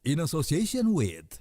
in association with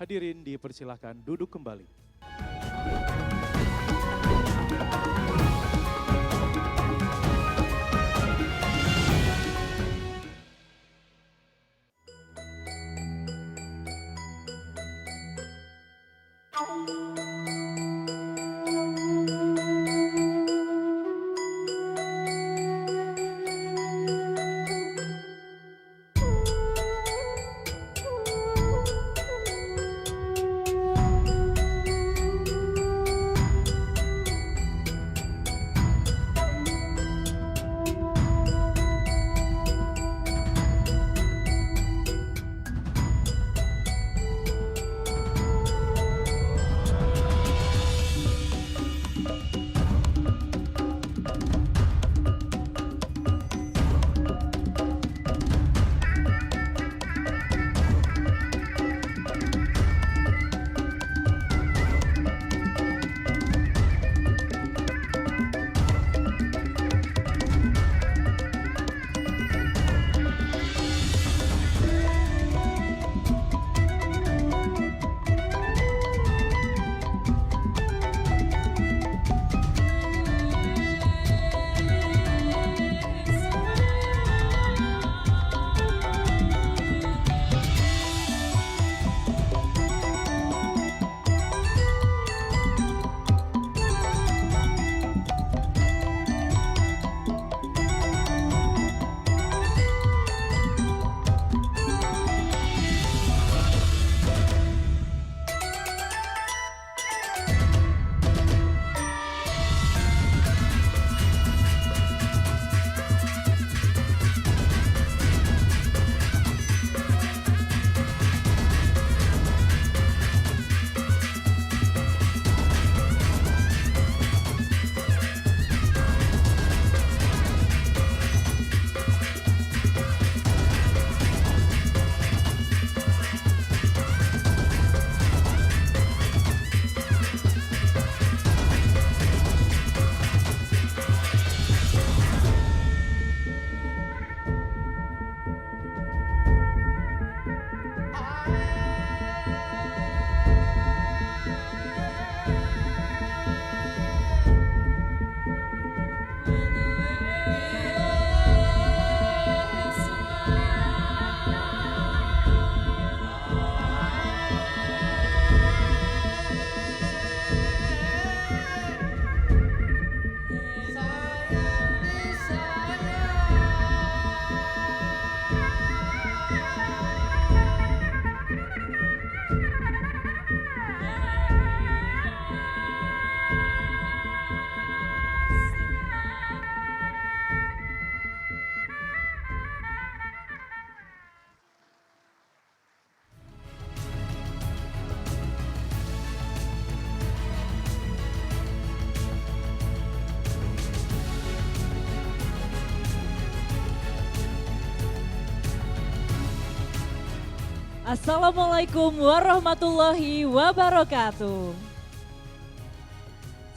Hadirin dipersilahkan duduk kembali. Assalamualaikum warahmatullahi wabarakatuh.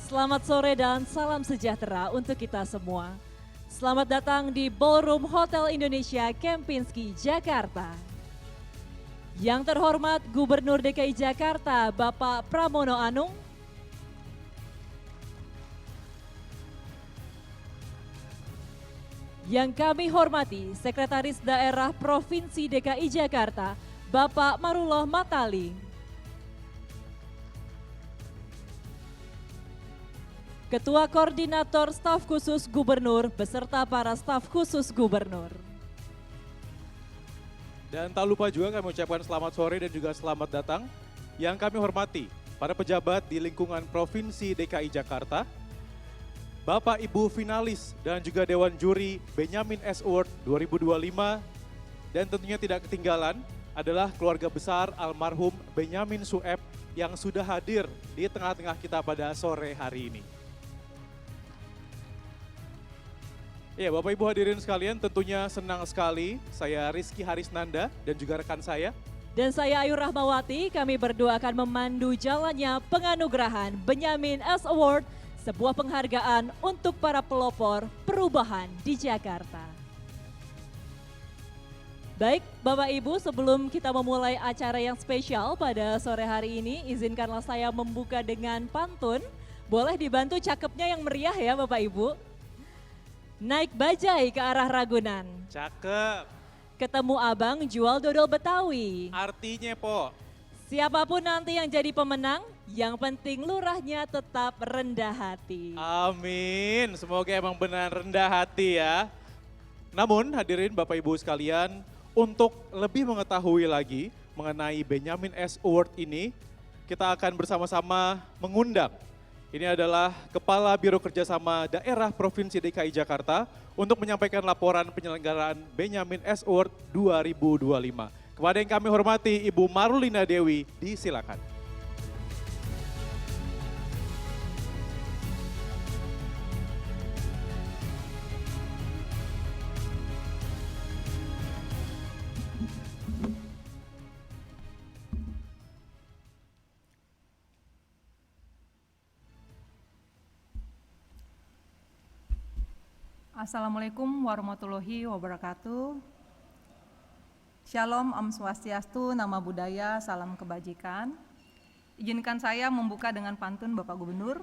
Selamat sore dan salam sejahtera untuk kita semua. Selamat datang di Ballroom Hotel Indonesia Kempinski, Jakarta. Yang terhormat Gubernur DKI Jakarta, Bapak Pramono Anung. Yang kami hormati Sekretaris Daerah Provinsi DKI Jakarta, Bapak Marullah Matali. Ketua Koordinator Staf Khusus Gubernur beserta para staf khusus Gubernur. Dan tak lupa juga kami ucapkan selamat sore dan juga selamat datang yang kami hormati para pejabat di lingkungan Provinsi DKI Jakarta, Bapak Ibu finalis dan juga Dewan Juri Benyamin S. Award 2025, dan tentunya tidak ketinggalan adalah keluarga besar almarhum Benyamin Sueb yang sudah hadir di tengah-tengah kita pada sore hari ini. Ya, Bapak Ibu hadirin sekalian, tentunya senang sekali saya Rizky Harisnanda dan juga rekan saya. Dan saya Ayu Rahmawati, kami berdua akan memandu jalannya penganugerahan Benyamin S. Award, sebuah penghargaan untuk para pelopor perubahan di Jakarta. Baik, Bapak Ibu, sebelum kita memulai acara yang spesial pada sore hari ini, izinkanlah saya membuka dengan pantun. Boleh dibantu cakepnya yang meriah ya Bapak Ibu. Naik bajai ke arah Ragunan. Cakep. Ketemu abang jual dodol Betawi. Artinya, Po? Siapapun nanti yang jadi pemenang, yang penting lurahnya tetap rendah hati. Amin, semoga emang benar rendah hati ya. Namun hadirin Bapak Ibu sekalian, untuk lebih mengetahui lagi mengenai Benyamin S. Award ini, kita akan bersama-sama mengundang. Ini adalah Kepala Biro Kerjasama Daerah Provinsi DKI Jakarta untuk menyampaikan laporan penyelenggaraan Benyamin S. Award 2025. Kepada yang kami hormati Ibu Marulina Dewi, disilakan. Assalamualaikum warahmatullahi wabarakatuh. Shalom, Om Swastiastu, Nama Budaya, Salam Kebajikan. Izinkan saya membuka dengan pantun Bapak Gubernur.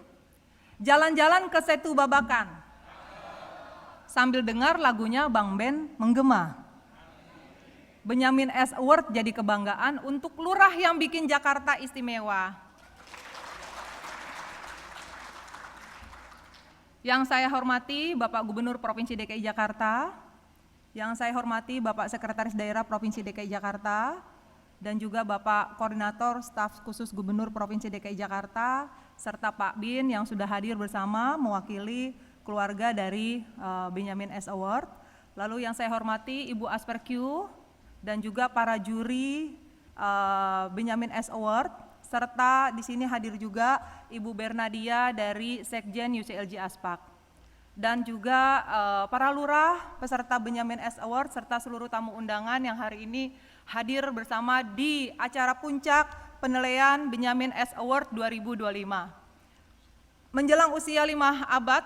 Jalan-jalan ke Setu Babakan, sambil dengar lagunya Bang Ben menggema. Benyamin S. Award jadi kebanggaan untuk lurah yang bikin Jakarta istimewa. Yang saya hormati Bapak Gubernur Provinsi DKI Jakarta, yang saya hormati Bapak Sekretaris Daerah Provinsi DKI Jakarta, dan juga Bapak Koordinator Staf Khusus Gubernur Provinsi DKI Jakarta, serta Pak Bin yang sudah hadir bersama mewakili keluarga dari Benyamin S. Award. Lalu yang saya hormati Ibu Asperq dan juga para juri Benyamin S. Award, serta di sini hadir juga Ibu Bernadia dari Sekjen UCLG Aspak, dan juga para lurah peserta Benyamin S. Award serta seluruh tamu undangan yang hari ini hadir bersama di acara puncak penilaian Benyamin S. Award 2025. Menjelang usia 5 abad,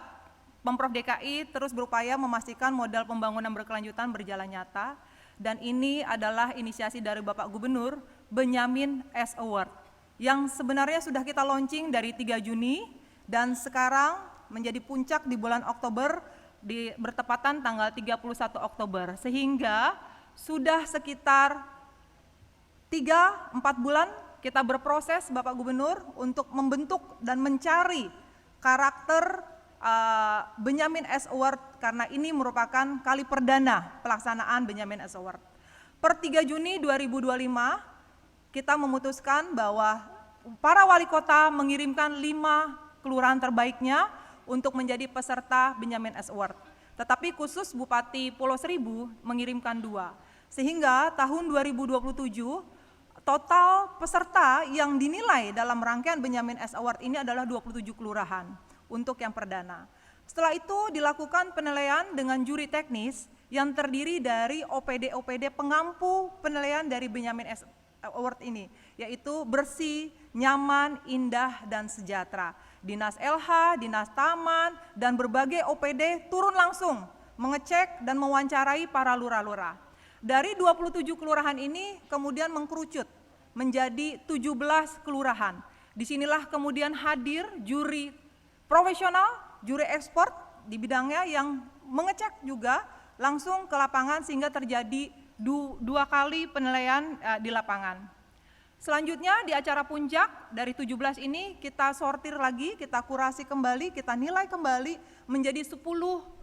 Pemprov DKI terus berupaya memastikan modal pembangunan berkelanjutan berjalan nyata, dan ini adalah inisiasi dari Bapak Gubernur Benyamin S. Award yang sebenarnya sudah kita launching dari 3 Juni dan sekarang menjadi puncak di bulan Oktober bertepatan tanggal 31 Oktober, sehingga sudah sekitar 3-4 bulan kita berproses Bapak Gubernur untuk membentuk dan mencari karakter Benyamin S. Award, karena ini merupakan kali perdana pelaksanaan Benyamin S. Award. Per 3 Juni 2025 kita memutuskan bahwa para wali kota mengirimkan 5 kelurahan terbaiknya untuk menjadi peserta Benyamin S. Award. Tetapi khusus Bupati Pulau Seribu mengirimkan 2. Sehingga tahun 2027 total peserta yang dinilai dalam rangkaian Benyamin S. Award ini adalah 27 kelurahan untuk yang perdana. Setelah itu dilakukan penilaian dengan juri teknis yang terdiri dari OPD-OPD pengampu penilaian dari Benyamin S. Award ini, yaitu bersih, nyaman, indah, dan sejahtera. Dinas LH, Dinas Taman, dan berbagai OPD turun langsung mengecek dan mewawancarai para lurah-lurah. Dari 27 kelurahan ini kemudian mengkerucut menjadi 17 kelurahan. Disinilah kemudian hadir juri profesional, juri ekspor di bidangnya yang mengecek juga langsung ke lapangan sehingga terjadi dua kali penilaian di lapangan. Selanjutnya di acara puncak dari 17 ini kita sortir lagi, kita kurasi kembali, kita nilai kembali menjadi 10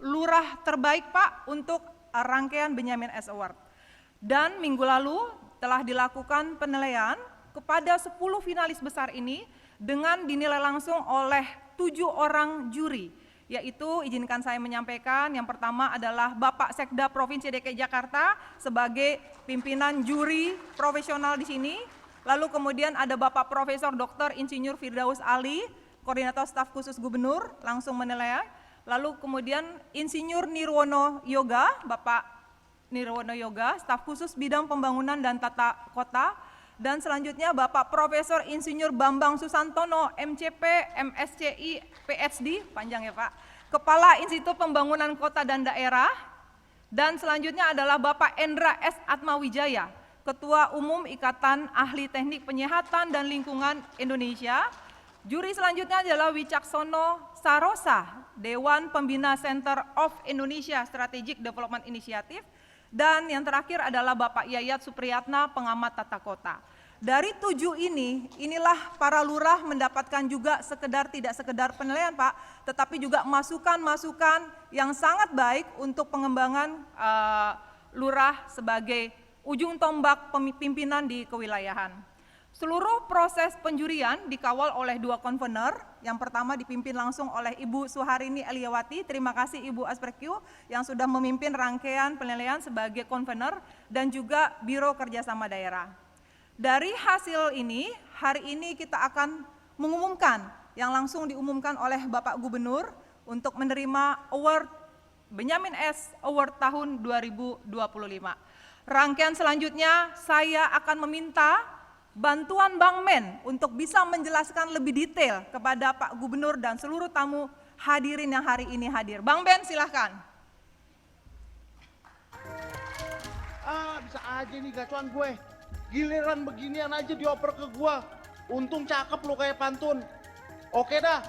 lurah terbaik Pak untuk rangkaian Benyamin S Award. Dan minggu lalu telah dilakukan penilaian kepada 10 finalis besar ini dengan dinilai langsung oleh 7 orang juri, yaitu izinkan saya menyampaikan yang pertama adalah Bapak Sekda Provinsi DKI Jakarta sebagai pimpinan juri profesional di sini, lalu kemudian ada Bapak Profesor Dr. Insinyur Firdaus Ali, Koordinator Staf Khusus Gubernur langsung menilai, lalu kemudian Insinyur Nirwono Yoga, Bapak Nirwono Yoga, Staf Khusus Bidang Pembangunan dan Tata Kota, dan selanjutnya Bapak Profesor Insinyur Bambang Susantono, MCP, MSCI, PhD, panjang ya Pak, Kepala Institut Pembangunan Kota dan Daerah, dan selanjutnya adalah Bapak Endra S. Atmawijaya, Ketua Umum Ikatan Ahli Teknik Penyehatan dan Lingkungan Indonesia. Juri selanjutnya adalah Wicaksono Sarosa, Dewan Pembina Center of Indonesia Strategic Development Initiative, dan yang terakhir adalah Bapak Yayat Supriyatna, pengamat tata kota. Dari 7 ini, inilah para lurah mendapatkan juga tidak sekedar penilaian Pak, tetapi juga masukan-masukan yang sangat baik untuk pengembangan lurah sebagai ujung tombak pimpinan di kewilayahan. Seluruh proses penjurian dikawal oleh 2 konvener. Yang pertama dipimpin langsung oleh Ibu Suharini Eliawati. Terima kasih Ibu Asperq yang sudah memimpin rangkaian penilaian sebagai konvener dan juga Biro Kerjasama Daerah. Dari hasil ini, hari ini kita akan mengumumkan yang langsung diumumkan oleh Bapak Gubernur untuk menerima award Benyamin S Award tahun 2025. Rangkaian selanjutnya saya akan meminta bantuan Bang Men untuk bisa menjelaskan lebih detail kepada Pak Gubernur dan seluruh tamu hadirin yang hari ini hadir. Bang Ben silahkan. Bisa aja nih gacuan gue. Giliran beginian aja dioper ke gue. Untung cakep lu kayak pantun. Oke dah.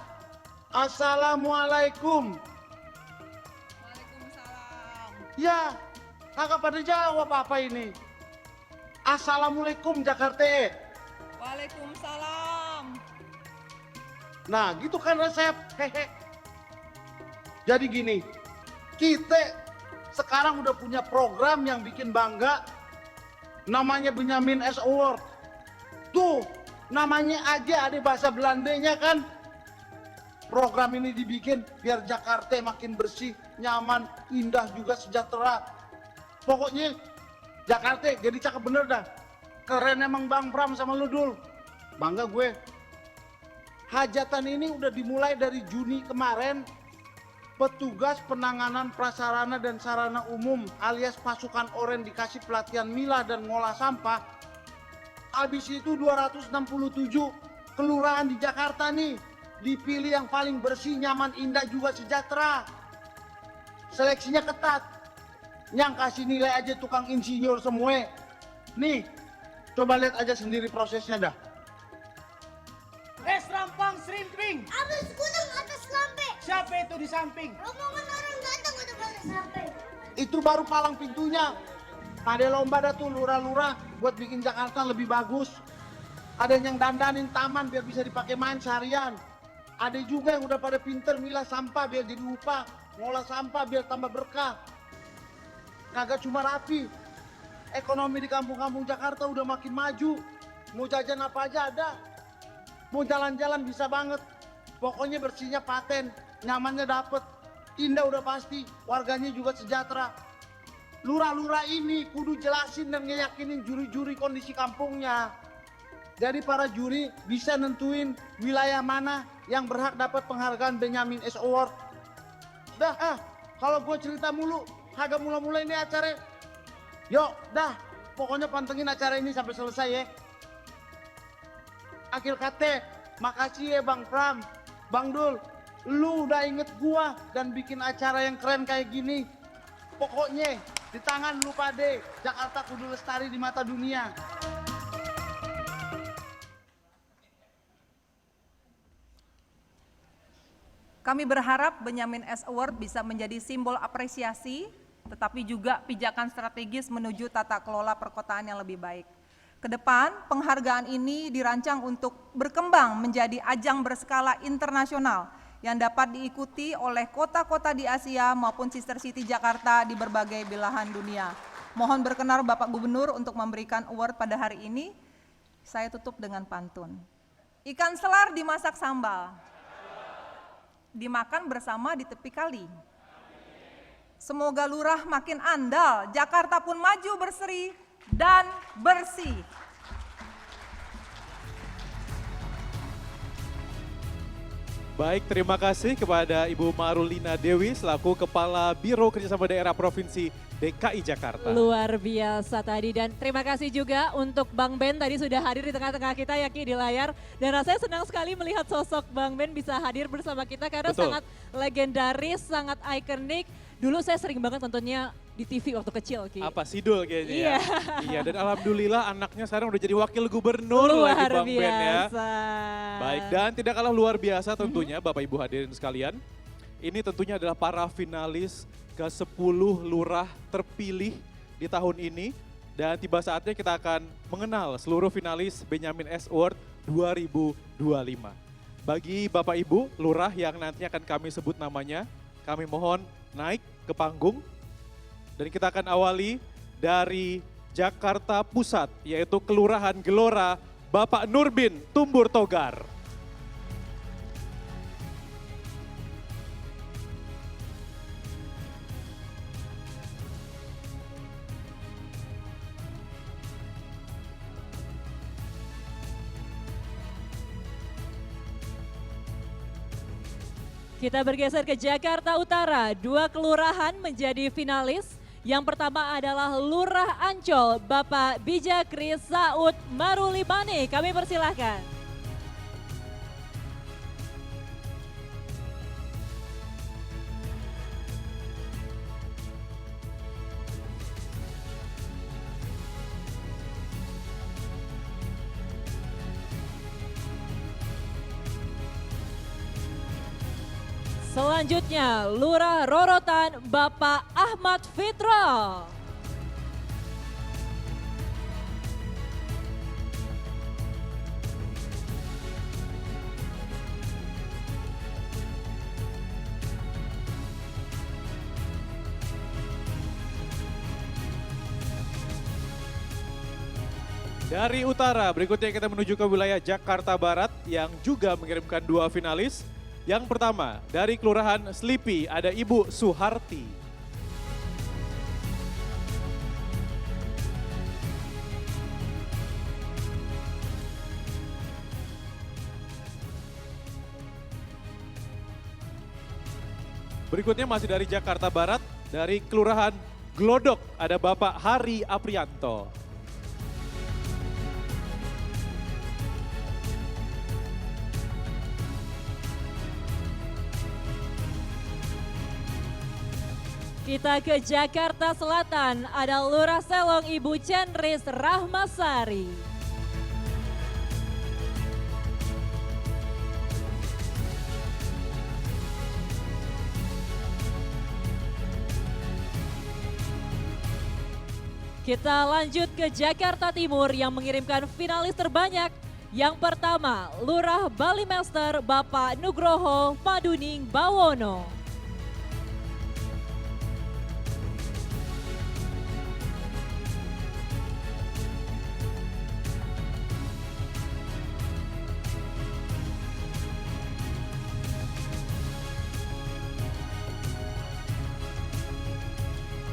Assalamualaikum. Waalaikumsalam. Ya, kagak pada jawab apa ini. Assalamualaikum Jakarta. Waalaikumsalam. Nah gitu kan resep. Hehe. Jadi gini, kita sekarang udah punya program yang bikin bangga. Namanya Benyamin S Award. Tuh, namanya aja ada bahasa Belandanya kan. Program ini dibikin biar Jakarta makin bersih, nyaman, indah juga sejahtera. Pokoknya Jakarta jadi cakep bener dah. Keren emang Bang Pram sama lu Dul. Bangga gue. Hajatan ini udah dimulai dari Juni kemarin. Petugas penanganan prasarana dan sarana umum alias pasukan oranye dikasih pelatihan milah dan ngolah sampah. Habis itu 267 kelurahan di Jakarta nih dipilih yang paling bersih, nyaman, indah juga sejahtera. Seleksinya ketat. Yang kasih nilai aja tukang insinyur semua. Nih, coba lihat aja sendiri prosesnya dah. Es rampang serimping. Abis gudang atas lampe. Siapa itu di samping? Rombongan orang ganteng udah pada sampai. Itu baru palang pintunya. Ada lomba dah tuh lurah-lurah buat bikin Jakarta lebih bagus. Ada yang dandanin taman biar bisa dipakai main seharian. Ada juga yang udah pada pinter milah sampah biar jadi upah. Ngolah sampah biar tambah berkah. Kagak cuma rapi, ekonomi di kampung-kampung Jakarta udah makin maju. Mau jajan apa aja ada, mau jalan-jalan bisa banget. Pokoknya bersihnya paten, nyamannya dapet, indah udah pasti, warganya juga sejahtera. Lurah-lurah ini kudu jelasin dan ngeyakinin juri-juri kondisi kampungnya. Jadi para juri bisa nentuin wilayah mana yang berhak dapat penghargaan Benyamin S Award. Dah kalau gue cerita mulu, kagak mula-mula ini acara. Yuk, dah. pokoknya pantengin acara ini sampai selesai ya. Akhir kata, makasih ya Bang Pram, Bang Dul, lu udah inget gua dan bikin acara yang keren kayak gini. Pokoknya di tangan lu pade, Jakarta kudu lestari di mata dunia. Kami berharap Benyamin S Award bisa menjadi simbol apresiasi, tetapi juga pijakan strategis menuju tata kelola perkotaan yang lebih baik. Kedepan, penghargaan ini dirancang untuk berkembang menjadi ajang berskala internasional yang dapat diikuti oleh kota-kota di Asia maupun sister city Jakarta di berbagai belahan dunia. Mohon berkenan Bapak Gubernur untuk memberikan award pada hari ini. Saya tutup dengan pantun. Ikan selar dimasak sambal, dimakan bersama di tepi kali. Semoga lurah makin andal, Jakarta pun maju berseri dan bersih. Baik, terima kasih kepada Ibu Marulina Dewi selaku Kepala Biro Kerjasama Daerah Provinsi DKI Jakarta. Luar biasa tadi, dan terima kasih juga untuk Bang Ben tadi sudah hadir di tengah-tengah kita ya Ki di layar. Dan rasanya senang sekali melihat sosok Bang Ben bisa hadir bersama kita karena Betul. sangat legendaris, sangat ikonik. Dulu saya sering banget nontonnya di TV waktu kecil Ki. Apa Sidul kayaknya Iya. ya. Iya, dan alhamdulillah anaknya sekarang udah jadi wakil gubernur Luar lagi Bang Ben ya. biasa. Baik, dan tidak kalah luar biasa tentunya Bapak Ibu hadirin sekalian. Ini tentunya adalah para finalis ke-10 lurah terpilih di tahun ini. Dan tiba saatnya kita akan mengenal seluruh finalis Benyamin S Award 2025. Bagi Bapak Ibu lurah yang nantinya akan kami sebut namanya, kami mohon naik ke panggung. Dan kita akan awali dari Jakarta Pusat, yaitu Kelurahan Gelora, Bapak Nurbin Tumbur Togar. Kita bergeser ke Jakarta Utara, 2 kelurahan menjadi finalis. Yang pertama adalah Lurah Ancol, Bapak Bijakri Saud Marulibane. Kami persilahkan. Selanjutnya, Lurah Rorotan, Bapak Ahmad Fitra. Dari utara, berikutnya kita menuju ke wilayah Jakarta Barat yang juga mengirimkan 2 finalis. Yang pertama, dari Kelurahan Slipi ada Ibu Suharti. Berikutnya masih dari Jakarta Barat, dari Kelurahan Glodok ada Bapak Hari Aprianto. Kita ke Jakarta Selatan, ada Lurah Selong Ibu Cendris Rahmasari. Kita lanjut ke Jakarta Timur yang mengirimkan finalis terbanyak. Yang pertama, Lurah Balimester Bapak Nugroho Maduning Bawono.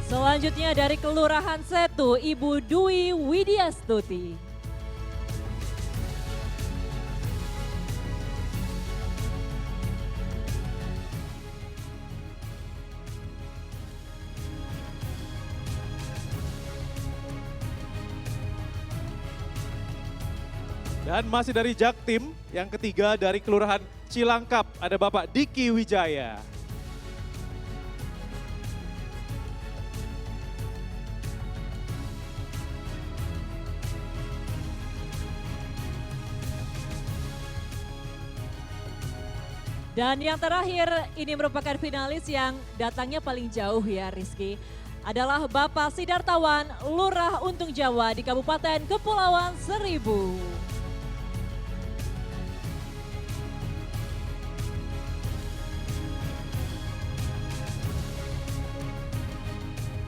Selanjutnya dari Kelurahan Setu, Ibu Dwi Widyastuti. Dan masih dari Jaktim, yang ketiga dari Kelurahan Cilangkap, ada Bapak Diki Wijaya. Dan yang terakhir, ini merupakan finalis yang datangnya paling jauh ya Rizky. Adalah Bapak Sidartawan, Lurah Untung Jawa di Kabupaten Kepulauan Seribu.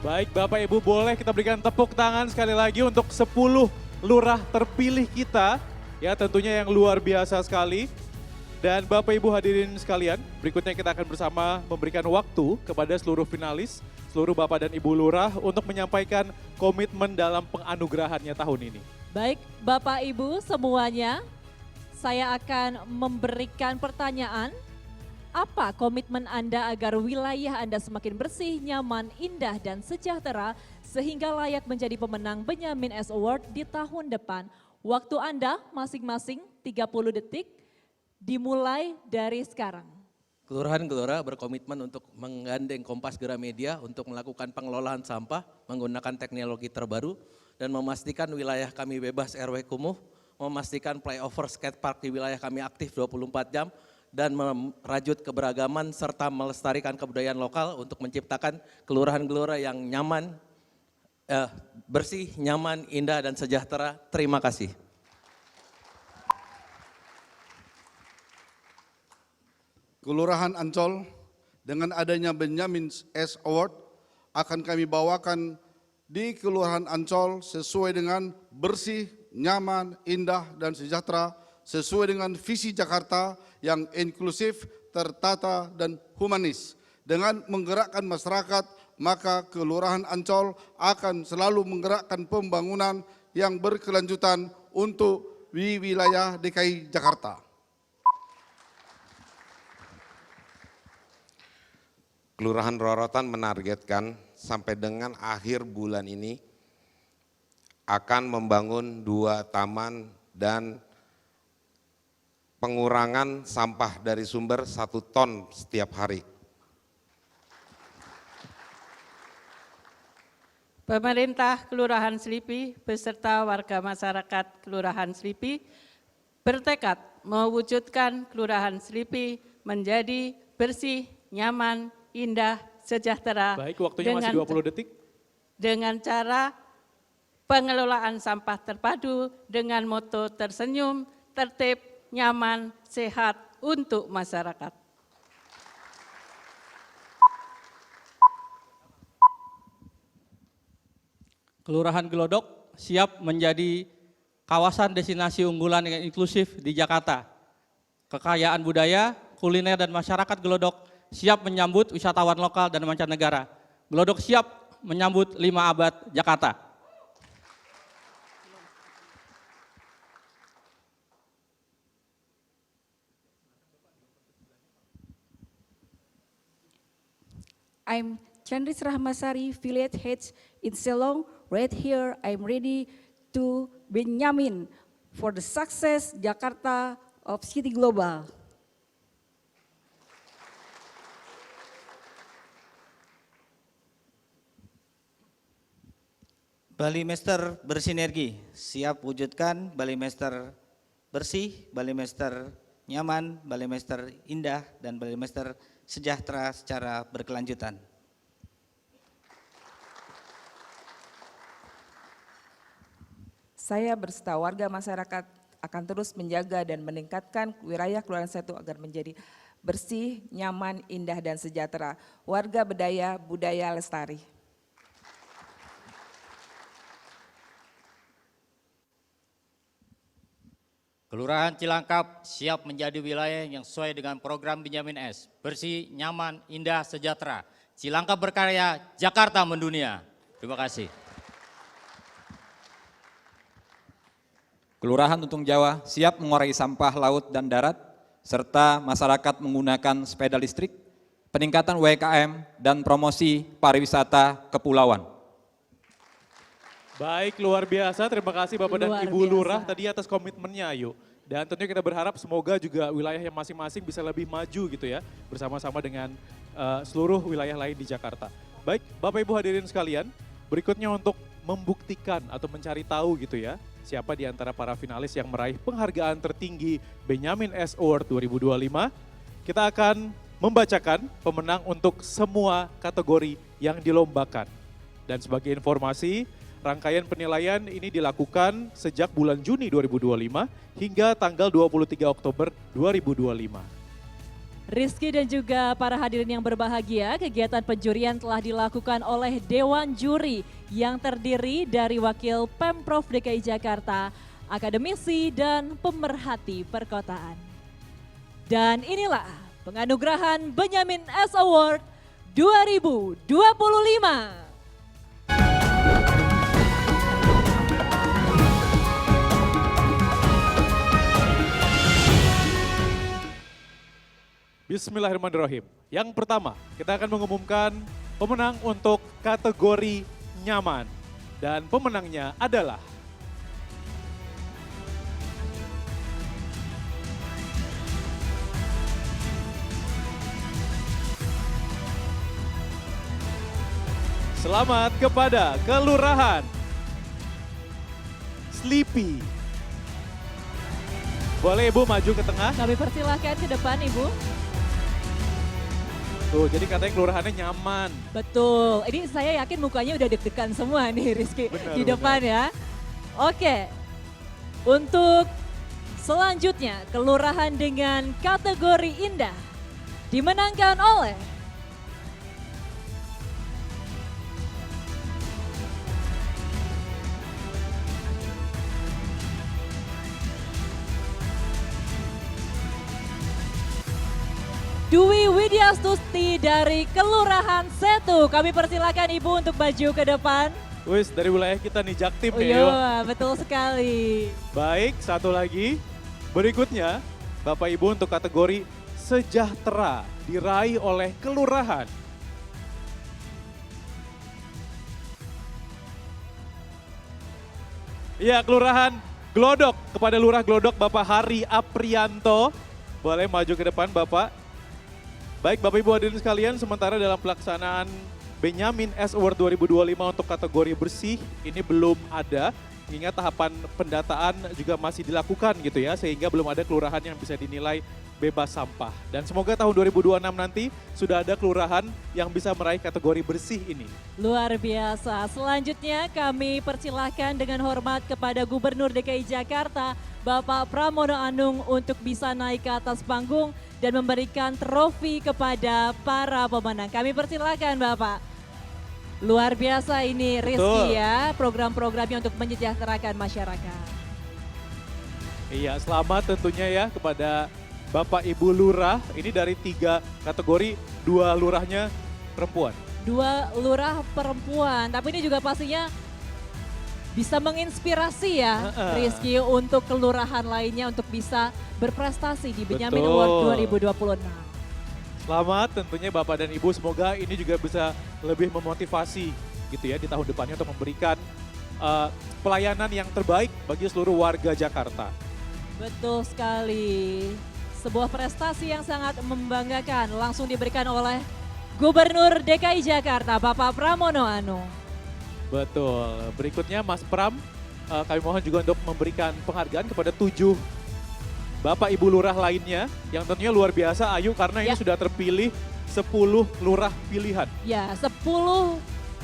Baik Bapak Ibu, boleh kita berikan tepuk tangan sekali lagi untuk 10 lurah terpilih kita. Ya tentunya yang luar biasa sekali. Dan Bapak Ibu hadirin sekalian, berikutnya kita akan bersama memberikan waktu kepada seluruh finalis, seluruh Bapak dan Ibu Lurah untuk menyampaikan komitmen dalam penganugerahannya tahun ini. Baik Bapak Ibu semuanya, saya akan memberikan pertanyaan. Apa komitmen Anda agar wilayah Anda semakin bersih, nyaman, indah, dan sejahtera sehingga layak menjadi pemenang Benyamin S Award di tahun depan? Waktu Anda masing-masing 30 detik dimulai dari sekarang. Kelurahan-kelurahan berkomitmen untuk menggandeng Kompas Gramedia untuk melakukan pengelolaan sampah menggunakan teknologi terbaru dan memastikan wilayah kami bebas RW kumuh, memastikan flyover skatepark di wilayah kami aktif 24 jam, dan merajut keberagaman serta melestarikan kebudayaan lokal untuk menciptakan kelurahan-kelurahan yang nyaman, bersih, nyaman, indah, dan sejahtera. Terima kasih. Kelurahan Ancol dengan adanya Benyamin S Award akan kami bawakan di Kelurahan Ancol sesuai dengan bersih, nyaman, indah, dan sejahtera sesuai dengan visi Jakarta yang inklusif, tertata, dan humanis. Dengan menggerakkan masyarakat, maka Kelurahan Ancol akan selalu menggerakkan pembangunan yang berkelanjutan untuk wilayah DKI Jakarta. Kelurahan Rorotan menargetkan sampai dengan akhir bulan ini akan membangun 2 taman dan pengurangan sampah dari sumber 1 ton setiap hari. Pemerintah Kelurahan Selipi beserta warga masyarakat Kelurahan Selipi bertekad mewujudkan Kelurahan Selipi menjadi bersih, nyaman, indah, sejahtera. Baik, waktunya masih 20 detik. Dengan cara pengelolaan sampah terpadu dengan moto tersenyum, tertib, nyaman, sehat untuk masyarakat. Kelurahan Glodok siap menjadi kawasan destinasi unggulan yang inklusif di Jakarta. Kekayaan budaya, kuliner, dan masyarakat Glodok siap menyambut wisatawan lokal dan mancanegara. Glodok siap menyambut 5 abad Jakarta. I'm Chandris Rahmasari, Village Head in Selong. Right here, I'm ready to Benyamin for the success Jakarta of City Global. Balimester bersinergi, siap wujudkan Balimester bersih, Balimester nyaman, Balimester indah, dan Balimester sejahtera secara berkelanjutan. Saya berserta warga masyarakat akan terus menjaga dan meningkatkan wilayah Kelurahan Setu agar menjadi bersih, nyaman, indah, dan sejahtera. Warga berdaya, budaya lestari. Kelurahan Cilangkap siap menjadi wilayah yang sesuai dengan program Benyamin S. Bersih, nyaman, indah, sejahtera. Cilangkap berkarya, Jakarta mendunia. Terima kasih. Kelurahan Untung Jawa siap mengurangi sampah laut dan darat, serta masyarakat menggunakan sepeda listrik, peningkatan UMKM, dan promosi pariwisata kepulauan. Baik, luar biasa. Terima kasih Bapak dan Luar Ibu biasa. Lurah tadi atas komitmennya, Ayu. Dan tentunya kita berharap semoga juga wilayah yang masing-masing bisa lebih maju gitu ya, bersama-sama dengan seluruh wilayah lain di Jakarta. Baik, Bapak Ibu hadirin sekalian, berikutnya untuk membuktikan atau mencari tahu gitu ya, siapa di antara para finalis yang meraih penghargaan tertinggi Benyamin S Award 2025, kita akan membacakan pemenang untuk semua kategori yang dilombakan. Dan sebagai informasi, rangkaian penilaian ini dilakukan sejak bulan Juni 2025 hingga tanggal 23 Oktober 2025. Rizky dan juga para hadirin yang berbahagia, kegiatan penjurian telah dilakukan oleh Dewan Juri yang terdiri dari wakil Pemprov DKI Jakarta, akademisi, dan pemerhati perkotaan. Dan inilah penganugerahan Benyamin S Award 2025. Bismillahirrahmanirrahim. Yang pertama, kita akan mengumumkan pemenang untuk kategori nyaman. Dan pemenangnya adalah selamat kepada Kelurahan Sleepy. Boleh Ibu maju ke tengah? Kami persilahkan ke depan Ibu. Tuh, jadi katanya kelurahannya nyaman. Betul, ini saya yakin mukanya udah deg-degan semua nih Rizky Benar, di depan ya. Oke, untuk selanjutnya kelurahan dengan kategori indah dimenangkan oleh Dwi Widyastuti dari Kelurahan Setu. Kami persilakan Ibu untuk maju ke depan. Wis, dari wilayah kita nih, Jaktim Oh nih. iya, betul sekali. Baik, satu lagi. Berikutnya, Bapak Ibu untuk kategori sejahtera diraih oleh kelurahan. Iya, Kelurahan Glodok. Kepada Lurah Glodok, Bapak Hari Aprianto. Boleh maju ke depan, Bapak. Baik, Bapak Ibu hadirin sekalian, sementara dalam pelaksanaan Benyamin S Award 2025 untuk kategori bersih, ini belum ada. Mengingat tahapan pendataan juga masih dilakukan gitu ya, sehingga belum ada kelurahan yang bisa dinilai bebas sampah. Dan semoga tahun 2026 nanti sudah ada kelurahan yang bisa meraih kategori bersih ini. Luar biasa. Selanjutnya kami persilahkan dengan hormat kepada Gubernur DKI Jakarta, Bapak Pramono Anung untuk bisa naik ke atas panggung dan memberikan trofi kepada para pemenang. Kami persilahkan Bapak. Luar biasa ini Rizky ya, program-programnya untuk menyejahterakan masyarakat. Iya, selamat tentunya ya kepada Bapak Ibu Lurah. Ini dari 3 kategori, 2 lurahnya perempuan. 2 lurah perempuan, tapi ini juga pastinya bisa menginspirasi ya Rizky untuk kelurahan lainnya untuk bisa berprestasi di Benyamin Betul. Award 2026. Selamat tentunya Bapak dan Ibu, semoga ini juga bisa lebih memotivasi gitu ya di tahun depannya untuk memberikan pelayanan yang terbaik bagi seluruh warga Jakarta. Betul sekali, sebuah prestasi yang sangat membanggakan langsung diberikan oleh Gubernur DKI Jakarta Bapak Pramono Anung. Betul, berikutnya Mas Pram, kami mohon juga untuk memberikan penghargaan kepada 7 Bapak Ibu Lurah lainnya yang tentunya luar biasa Ayu karena ini sudah terpilih 10 lurah pilihan. Ya, 10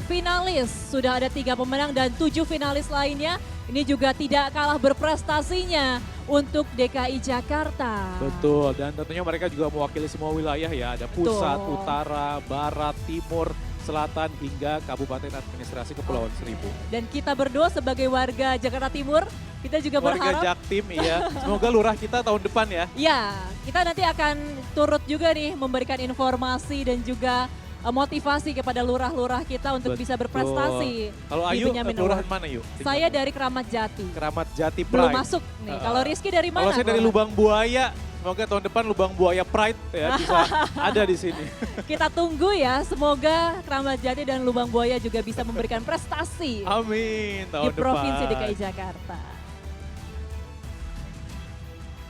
finalis, sudah ada 3 pemenang dan 7 finalis lainnya. Ini juga tidak kalah berprestasinya untuk DKI Jakarta. Betul, dan tentunya mereka juga mewakili semua wilayah ya, ada pusat, utara, barat, timur, selatan hingga Kabupaten Administrasi Kepulauan Seribu. Dan kita berdua sebagai warga Jakarta Timur, kita juga Warga berharap Jaktim iya, semoga lurah kita tahun depan ya. ya, kita nanti akan turut juga nih memberikan informasi dan juga motivasi kepada lurah-lurah kita untuk bisa berprestasi. Kalau di Ayu, Benyamin kelurahan Award. mana Ayu? Saya dari Keramat Jati. Keramat Jati Prime. Belum masuk nih. Kalau Rizky dari mana? Kalau saya dari Kelurahan? Lubang Buaya, Semoga tahun depan Lubang Buaya Pride ya bisa ada di sini. Kita tunggu ya, semoga Keramat Jati dan Lubang Buaya juga bisa memberikan prestasi Amin, di tahun depan. Provinsi DKI Jakarta.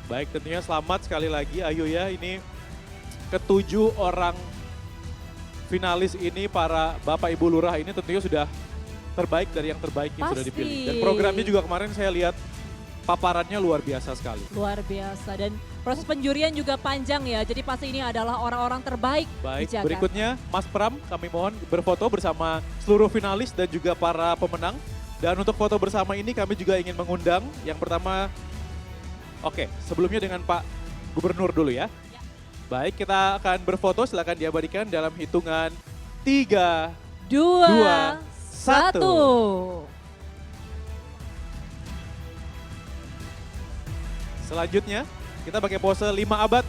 Baik, tentunya selamat sekali lagi Ayu ya, ini ketujuh orang finalis ini, para Bapak Ibu Lurah ini tentunya sudah terbaik dari yang terbaik yang sudah dipilih. Dan programnya juga kemarin saya lihat paparannya luar biasa sekali. Luar biasa, dan proses penjurian juga panjang ya, jadi pasti ini adalah orang-orang terbaik Baik, di Jakarta. berikutnya Mas Pram kami mohon berfoto bersama seluruh finalis dan juga para pemenang. Dan untuk foto bersama ini kami juga ingin mengundang yang pertama, oke sebelumnya dengan Pak Gubernur dulu ya. Baik, kita akan berfoto, silakan diabadikan dalam hitungan 3, 2, 1. Selanjutnya, kita pakai pose 5 abad.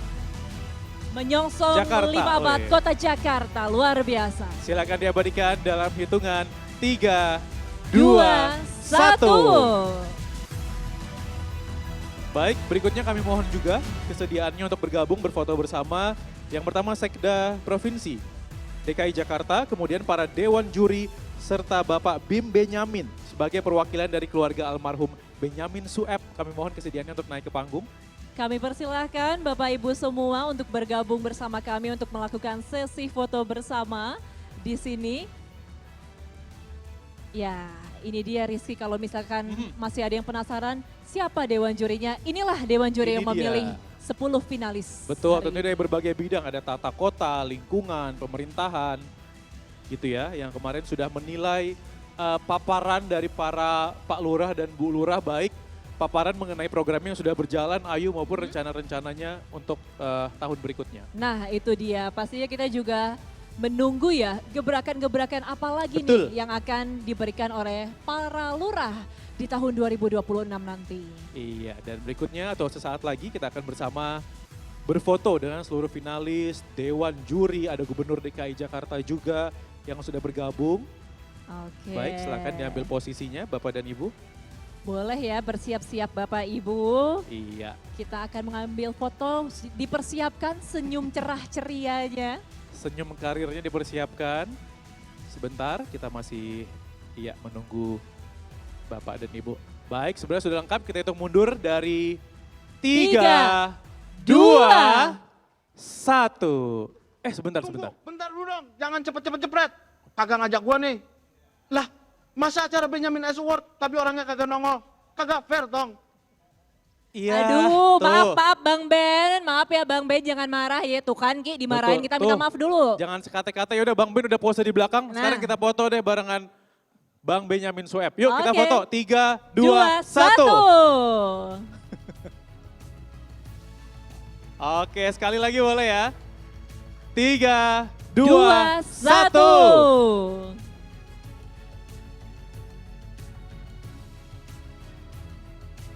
Menyongsong Jakarta. 5 abad Kota Jakarta, luar biasa. Silakan diabadikan dalam hitungan 3, 2, 1. Baik, berikutnya kami mohon juga kesediaannya untuk bergabung berfoto bersama. Yang pertama Sekda Provinsi DKI Jakarta, kemudian para Dewan Juri, serta Bapak Bim Benyamin sebagai perwakilan dari keluarga almarhum Benyamin Sueb. Kami mohon kesediaannya untuk naik ke panggung. Kami persilahkan Bapak Ibu semua untuk bergabung bersama kami untuk melakukan sesi foto bersama di sini. Ya, ini dia Rizky, kalau misalkan masih ada yang penasaran siapa Dewan Jurinya, inilah Dewan Juri Ini yang memilih dia. 10 finalis. Betul, hari tentunya dari berbagai bidang, ada tata kota, lingkungan, pemerintahan, gitu ya, yang kemarin sudah menilai paparan dari para Pak Lurah dan Bu Lurah, baik paparan mengenai programnya yang sudah berjalan, Ayu, maupun rencana-rencananya untuk tahun berikutnya. Nah itu dia, pastinya kita juga menunggu ya gebrakan-gebrakan apa lagi Betul. nih yang akan diberikan oleh para lurah di tahun 2026 nanti. Iya, dan berikutnya atau sesaat lagi kita akan bersama berfoto dengan seluruh finalis, Dewan Juri, ada Gubernur DKI Jakarta juga yang sudah bergabung. Oke. Baik, silakan diambil posisinya Bapak dan Ibu. Boleh ya, bersiap-siap Bapak Ibu. Iya. Kita akan mengambil foto, dipersiapkan senyum cerah cerianya. Senyum karirnya dipersiapkan. Sebentar, kita masih menunggu Bapak dan Ibu. Baik, sebenarnya sudah lengkap, kita hitung mundur dari 3, 2, 1. Sebentar. Bentar dulu dong, jangan cepet-cepet jepret. Kagak ngajak gua nih. Lah, masa acara Benyamin S Award tapi orangnya kagak nongol? Kagak fair dong. Iya. Aduh, tuh. maaf Bang Ben, maaf ya Bang Ben, jangan marah ya. Tuh kan Ki, dimarahin, Betul, kita minta tuh. maaf dulu. Jangan sekata-kata, ya udah Bang Ben udah pose di belakang. Nah. Sekarang kita foto deh barengan Bang Benyamin Sueb. Yuk kita Oke. foto, 3, 2, 1. Oke, sekali lagi boleh ya. 3, 2, 1.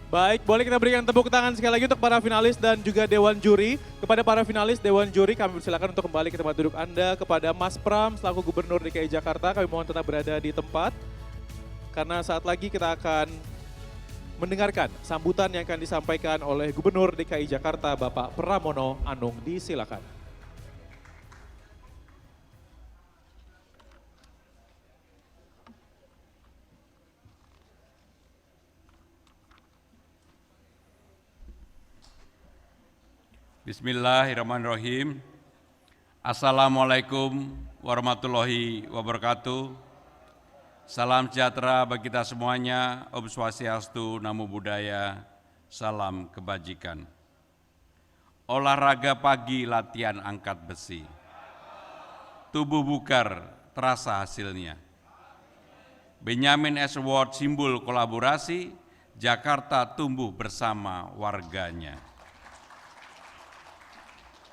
Baik, boleh kita berikan tepuk tangan sekali lagi untuk para finalis dan juga Dewan Juri. Kepada para finalis Dewan Juri kami persilakan untuk kembali ke tempat duduk Anda. Kepada Mas Pram selaku Gubernur DKI Jakarta kami mohon tetap berada di tempat. Karena saat lagi kita akan mendengarkan sambutan yang akan disampaikan oleh Gubernur DKI Jakarta Bapak Pramono Anung. Disilakan. Bismillahirrahmanirrahim. Assalamualaikum warahmatullahi wabarakatuh. Salam sejahtera bagi kita semuanya. Om Swastiastu, Namo Buddhaya, salam kebajikan. Olahraga pagi, latihan angkat besi. Tubuh bugar, terasa hasilnya. Benyamin S Award simbol kolaborasi, Jakarta tumbuh bersama warganya.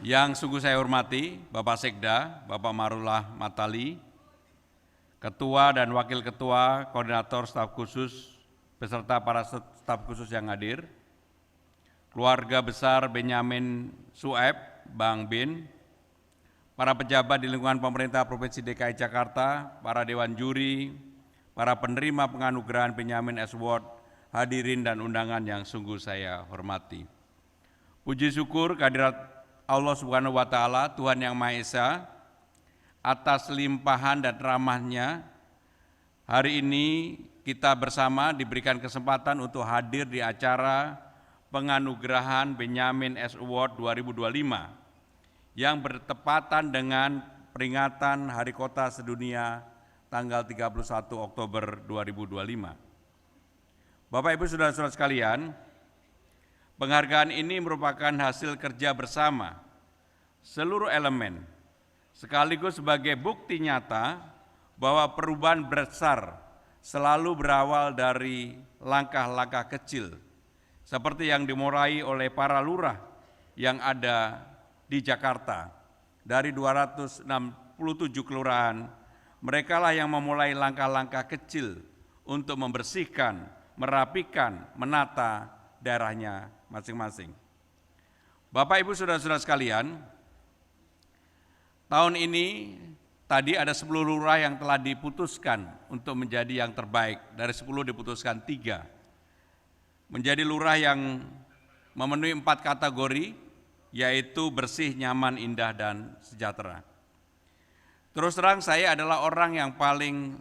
Yang sungguh saya hormati Bapak Sekda, Bapak Marullah Matali, Ketua dan Wakil Ketua, Koordinator Staf Khusus, beserta para staf khusus yang hadir, keluarga besar Benyamin Sueb, Bang Bin, para pejabat di lingkungan pemerintah Provinsi DKI Jakarta, para Dewan Juri, para penerima penganugerahan Benyamin S Award, hadirin dan undangan yang sungguh saya hormati. Puji syukur kehadirat Allah Subhanahu wa Ta'ala, Tuhan Yang Maha Esa, atas limpahan dan rahmat-Nya. Hari ini kita bersama diberikan kesempatan untuk hadir di acara penganugerahan Benyamin S. Award 2025 yang bertepatan dengan peringatan Hari Kota Sedunia tanggal 31 Oktober 2025. Bapak Ibu Saudara-saudara sekalian, penghargaan ini merupakan hasil kerja bersama seluruh elemen, sekaligus sebagai bukti nyata bahwa perubahan besar selalu berawal dari langkah-langkah kecil, seperti yang dimulai oleh para lurah yang ada di Jakarta. Dari 267 kelurahan, merekalah yang memulai langkah-langkah kecil untuk membersihkan, merapikan, menata daerahnya masing-masing. Bapak, Ibu, Saudara-saudara sekalian, tahun ini tadi ada 10 lurah yang telah diputuskan untuk menjadi yang terbaik. Dari 10 diputuskan 3. Menjadi lurah yang memenuhi 4 kategori, yaitu bersih, nyaman, indah, dan sejahtera. Terus terang saya adalah orang yang paling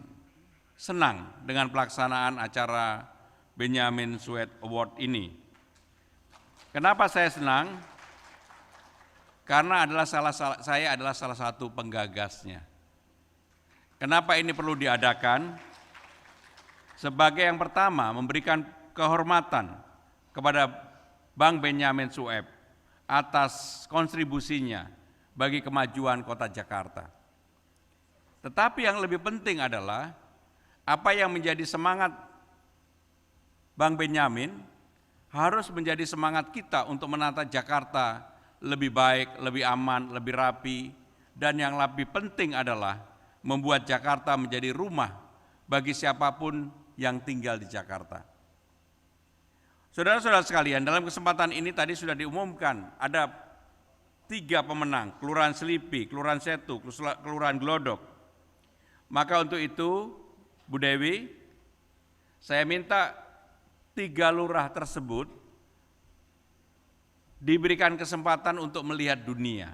senang dengan pelaksanaan acara Benyamin Sueb Award ini. Kenapa saya senang? Karena saya adalah salah satu penggagasnya. Kenapa ini perlu diadakan? Sebagai yang pertama, memberikan kehormatan kepada Bang Benyamin Sueb atas kontribusinya bagi kemajuan Kota Jakarta. Tetapi yang lebih penting adalah apa yang menjadi semangat Bang Benyamin harus menjadi semangat kita untuk menata Jakarta lebih baik, lebih aman, lebih rapi, dan yang lebih penting adalah membuat Jakarta menjadi rumah bagi siapapun yang tinggal di Jakarta. Saudara-saudara sekalian, dalam kesempatan ini tadi sudah diumumkan ada 3 pemenang, Kelurahan Selipi, Kelurahan Setu, Kelurahan Glodok. Maka untuk itu, Bu Dewi, saya minta 3 lurah tersebut diberikan kesempatan untuk melihat dunia.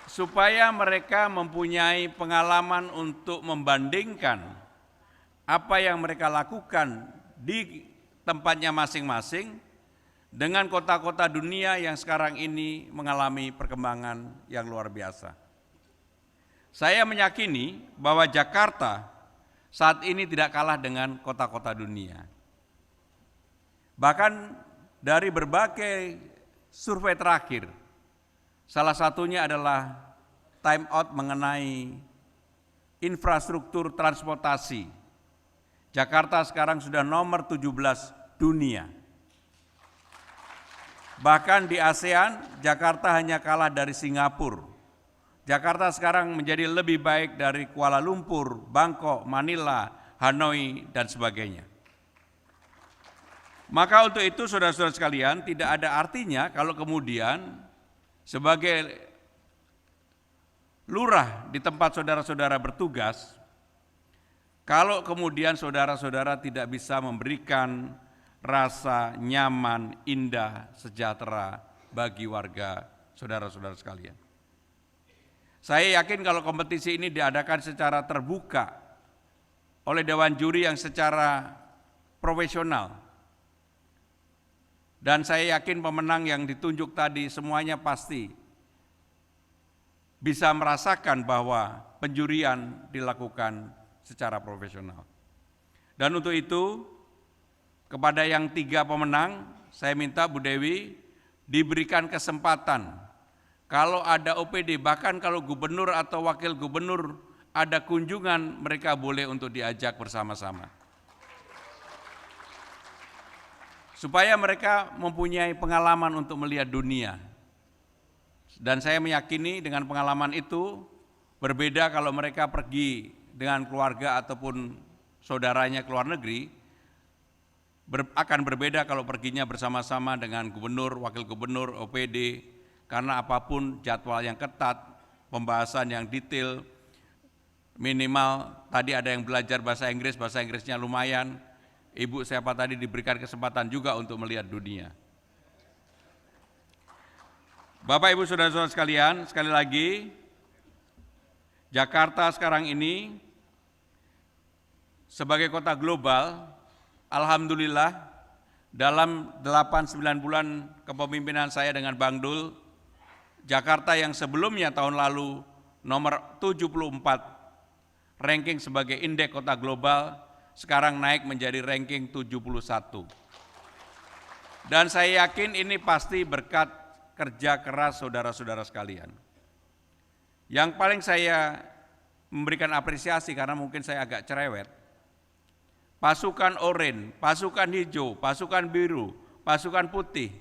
Supaya mereka mempunyai pengalaman untuk membandingkan apa yang mereka lakukan di tempatnya masing-masing dengan kota-kota dunia yang sekarang ini mengalami perkembangan yang luar biasa. Saya meyakini bahwa Jakarta saat ini tidak kalah dengan kota-kota dunia. Bahkan dari berbagai survei terakhir, salah satunya adalah time out mengenai infrastruktur transportasi. Jakarta sekarang sudah nomor 17 dunia. Bahkan di ASEAN, Jakarta hanya kalah dari Singapura. Jakarta sekarang menjadi lebih baik dari Kuala Lumpur, Bangkok, Manila, Hanoi, dan sebagainya. Maka untuk itu saudara-saudara sekalian, tidak ada artinya kalau kemudian sebagai lurah di tempat saudara-saudara bertugas, kalau kemudian saudara-saudara tidak bisa memberikan rasa nyaman, indah, sejahtera bagi warga saudara-saudara sekalian. Saya yakin kalau kompetisi ini diadakan secara terbuka oleh Dewan Juri yang secara profesional, dan saya yakin pemenang yang ditunjuk tadi semuanya pasti bisa merasakan bahwa penjurian dilakukan secara profesional. Dan untuk itu, kepada yang 3 pemenang, saya minta Bu Dewi diberikan kesempatan. Kalau ada OPD, bahkan kalau gubernur atau wakil gubernur ada kunjungan, mereka boleh untuk diajak bersama-sama. Supaya mereka mempunyai pengalaman untuk melihat dunia. Dan saya meyakini dengan pengalaman itu berbeda kalau mereka pergi dengan keluarga ataupun saudaranya ke luar negeri, akan berbeda kalau perginya bersama-sama dengan gubernur, wakil gubernur, OPD, karena apapun jadwal yang ketat, pembahasan yang detail, minimal tadi ada yang belajar bahasa Inggrisnya lumayan, Ibu siapa tadi diberikan kesempatan juga untuk melihat dunia. Bapak Ibu Saudara-saudara sekalian, sekali lagi Jakarta sekarang ini sebagai kota global, alhamdulillah dalam 8-9 bulan kepemimpinan saya dengan Bang Dul, Jakarta yang sebelumnya tahun lalu nomor 74 ranking sebagai indeks kota global, sekarang naik menjadi ranking 71. Dan saya yakin ini pasti berkat kerja keras saudara-saudara sekalian. Yang paling saya memberikan apresiasi karena mungkin saya agak cerewet, pasukan oranye, pasukan hijau, pasukan biru, pasukan putih.